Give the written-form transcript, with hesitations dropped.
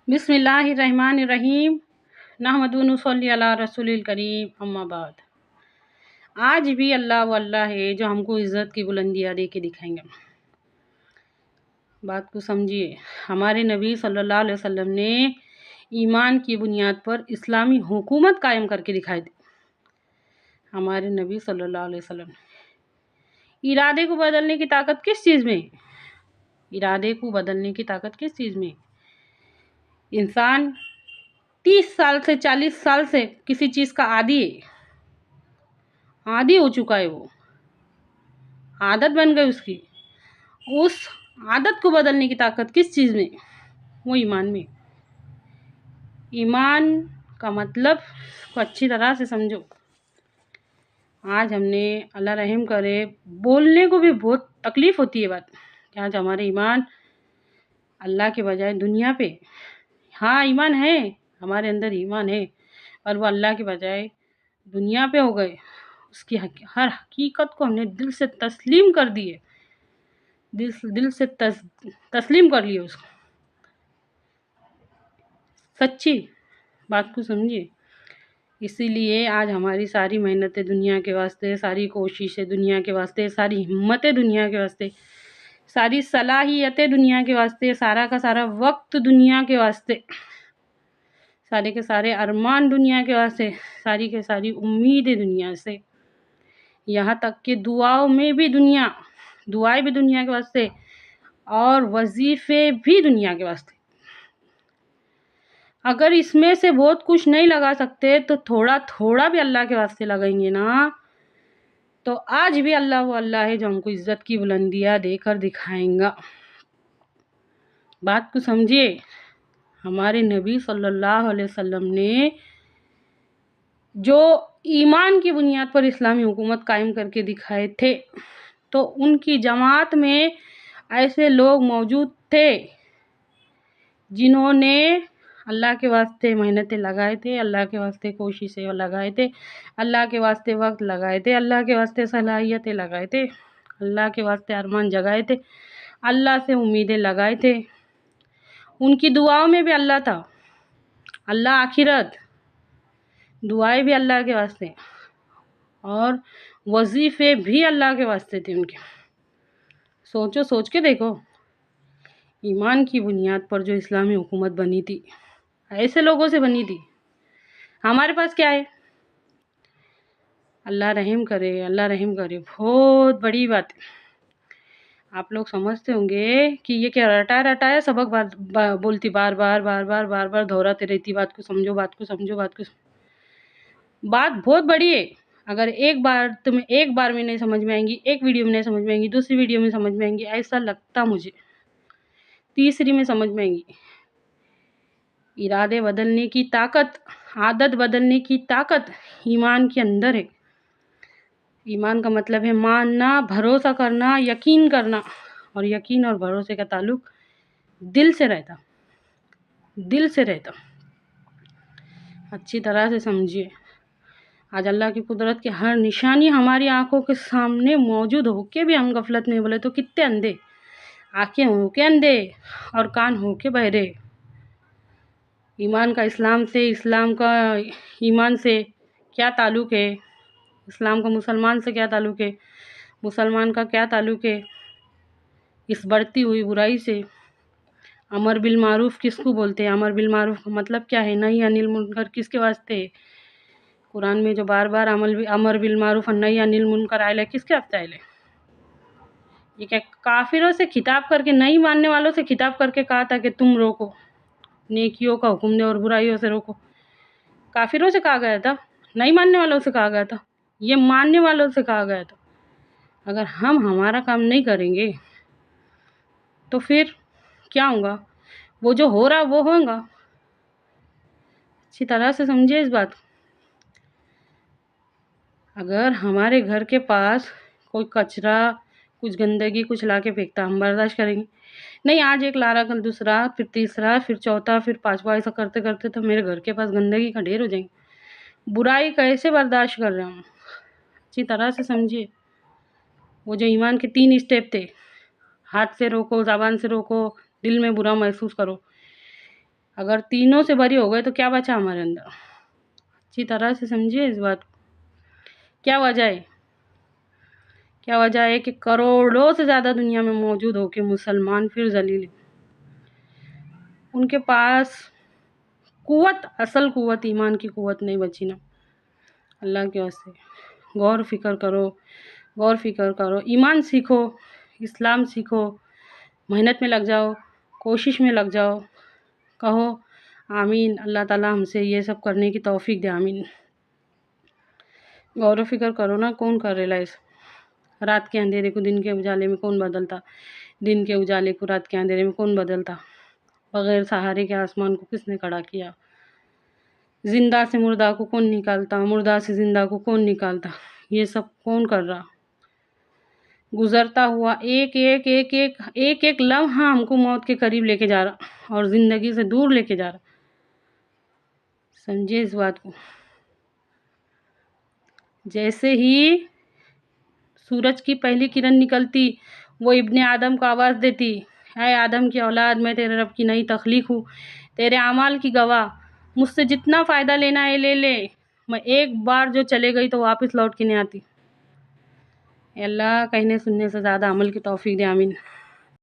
बिस्मिल्लाहिर्रहमानिर्रहीम। नहमदु व नसल्ली अला रसूलिल करीम, अम्मा बाद। आज भी अल्लाह वो अल्लाह है जो हमको इज़्ज़त की बुलंदियाँ दे के दिखाएंगे। बात को समझिए। हमारे नबी सल्लल्लाहु अलैहि वसल्लम ने ईमान की बुनियाद पर इस्लामी हुकूमत कायम करके दिखाई दी। हमारे नबी सल्लल्लाहु अलैहि वसल्लम इरादे को बदलने की ताकत किस चीज़ में? इरादे को बदलने की ताकत किस चीज़ में? इंसान 30 साल से 40 साल से किसी चीज़ का आदी हो चुका है, वो आदत बन गई उसकी। उस आदत को बदलने की ताकत किस चीज़ में? वो ईमान में। ईमान का मतलब को अच्छी तरह से समझो। आज हमने, अल्लाह रहम करे, बोलने को भी बहुत तकलीफ़ होती है बात कि आज हमारे ईमान अल्लाह के बजाय दुनिया पे। हाँ, ईमान है, हमारे अंदर ईमान है, और वो अल्लाह के बजाय दुनिया पे हो गए। उसकी हर हकीकत को हमने दिल से तस्लीम कर दिए, दिल से तस्लीम कर लिए उसको। सच्ची बात को समझिए। इसीलिए आज हमारी सारी मेहनतें दुनिया के वास्ते, सारी कोशिशें दुनिया के वास्ते, सारी हिम्मतें दुनिया के वास्ते, सारी सलाहियतें दुनिया के वास्ते, सारा का सारा वक्त दुनिया के वास्ते, सारे के सारे अरमान दुनिया के वास्ते, सारी के सारी उम्मीदें दुनिया से, यहाँ तक कि दुआएं भी दुनिया के वास्ते, और वजीफे भी दुनिया के वास्ते। अगर इसमें से बहुत कुछ नहीं लगा सकते तो थोड़ा थोड़ा भी अल्लाह के वास्ते लगाएंगे ना, तो आज भी अल्लाह वो अल्लाह है जो हमको इज़्ज़त की बुलंदियाँ देकर दिखाएंगा। बात को समझिए। हमारे नबी सल्लल्लाहु अलैहि वसल्लम ने जो ईमान की बुनियाद पर इस्लामी हुकूमत कायम करके दिखाए थे, तो उनकी जमात में ऐसे लोग मौजूद थे जिन्होंने अल्लाह के वास्ते मेहनतें लगाए थे, अल्लाह के वास्ते कोशिशें लगाए थे, अल्लाह के वास्ते वक्त लगाए थे, अल्लाह के वास्ते सलाहियतें लगाए थे, अल्लाह के वास्ते अरमान जगाए थे, अल्लाह से उम्मीदें लगाए थे। उनकी दुआओं में भी अल्लाह था, अल्लाह आखिरत, दुआएं भी अल्लाह के वास्ते, और वजीफे भी अल्लाह के वास्ते थे उनके। सोच के देखो, ईमान की बुनियाद पर जो इस्लामी हुकूमत बनी थी, ऐसे लोगों से बनी थी। हमारे पास क्या है? अल्लाह रहम करे, अल्लाह रहम करे। बहुत बड़ी बात है। आप लोग समझते होंगे कि ये क्या रटाया सबक बोलती बार बार दोहराते रहती। बात को समझो, बात को समझो, बात बहुत बड़ी है। अगर एक बार में नहीं समझ में आएंगी, एक वीडियो में नहीं समझ में आएंगी, दूसरी वीडियो में समझ में आएंगी, ऐसा लगता मुझे, तीसरी में समझ में आएंगी। इरादे बदलने की ताकत, आदत बदलने की ताकत ईमान के अंदर है। ईमान का मतलब है मानना, भरोसा करना, यकीन करना, और यकीन और भरोसे का ताल्लुक दिल से रहता। अच्छी तरह से समझिए। आज अल्लाह की कुदरत की हर निशानी हमारी आंखों के सामने मौजूद होके भी हम गफलत में, बोले तो कितने अंधे, आंखें होके अंधे और कान होके बहरे। ईमान का इस्लाम का ईमान से क्या ताल्लुक़ है? इस्लाम का मुसलमान से क्या ताल्लुक़ है? मुसलमान का क्या ताल्लुक़ है इस बढ़ती हुई बुराई से? अमर बिल मारूफ किसको बोलते हैं? अमर बिल मारूफ का मतलब क्या है? नही अनिल मुनकर किसके वास्ते है? कुरान में जो बार बार अमर बिल मारूफ और नही अनिल मुनकर आयल है, किसके वास्ते आयल है? ये क्या काफिरों से खिताब करके, नहीं मानने वालों से खिताब करके कहा था कि तुम रोको, नेकियों का हुक्म दे और बुराइयों से रोको? काफिरों से कहा गया था, नहीं मानने वालों से कहा गया था, ये मानने वालों से कहा गया था। अगर हम हमारा काम नहीं करेंगे तो फिर क्या होगा? वो जो हो रहा वो होगा। अच्छी तरह से समझिए इस बात। अगर हमारे घर के पास कोई कचरा, कुछ गंदगी कुछ ला के फेंकता, हम बर्दाश्त करेंगे? नहीं, आज एक ला रहा, कल दूसरा, फिर तीसरा, फिर चौथा, फिर पांचवा, ऐसा करते करते तो मेरे घर के पास गंदगी का ढेर हो जाएंगे। बुराई कैसे बर्दाश्त कर रहे हम? अच्छी तरह से समझिए। वो जो ईमान के 3 स्टेप थे, हाथ से रोको, ज़बान से रोको, दिल में बुरा महसूस करो, अगर तीनों से बरी हो गए तो क्या बचा हमारे अंदर? अच्छी तरह से समझिए इस बात को। क्या वजह है? क्या वजह है कि करोड़ों से ज़्यादा दुनिया में मौजूद होके मुसलमान फिर ज़लील हैं। उनके पास कुव्वत, असल कुव्वत, ईमान की कुव्वत नहीं बची ना। अल्लाह के वास्ते गौर फिक्र करो, गौर फिक्र करो, ईमान सीखो, इस्लाम सीखो, मेहनत में लग जाओ, कोशिश में लग जाओ, कहो आमीन, अल्लाह ताला हमसे ये सब करने की तौफीक दे, आमीन। गौर फिक्र करो ना, कौन करेला इस रात के अंधेरे को दिन के उजाले में कौन बदलता, दिन के उजाले को रात के अंधेरे में कौन बदलता, बगैर सहारे के आसमान को किसने खड़ा किया, जिंदा से मुर्दा को कौन निकालता, मुर्दा से जिंदा को कौन निकालता, ये सब कौन कर रहा। गुजरता हुआ एक एक एक एक एक एक लम्हा हमको मौत के करीब लेके जा रहा और ज़िंदगी से दूर लेके जा रहा। समझिए इस बात को। जैसे ही सूरज की पहली किरण निकलती, वो इब्ने आदम को आवाज़ देती, ऐ आदम की औलाद, मैं तेरे रब की नई तख्लीक हूँ, तेरे आमाल की गवाह, मुझसे जितना फ़ायदा लेना है ले ले, मैं एक बार जो चले गई तो वापस लौट के नहीं आती। अल्लाह कहने सुनने से ज़्यादा अमल की तौफीक दे, आमीन।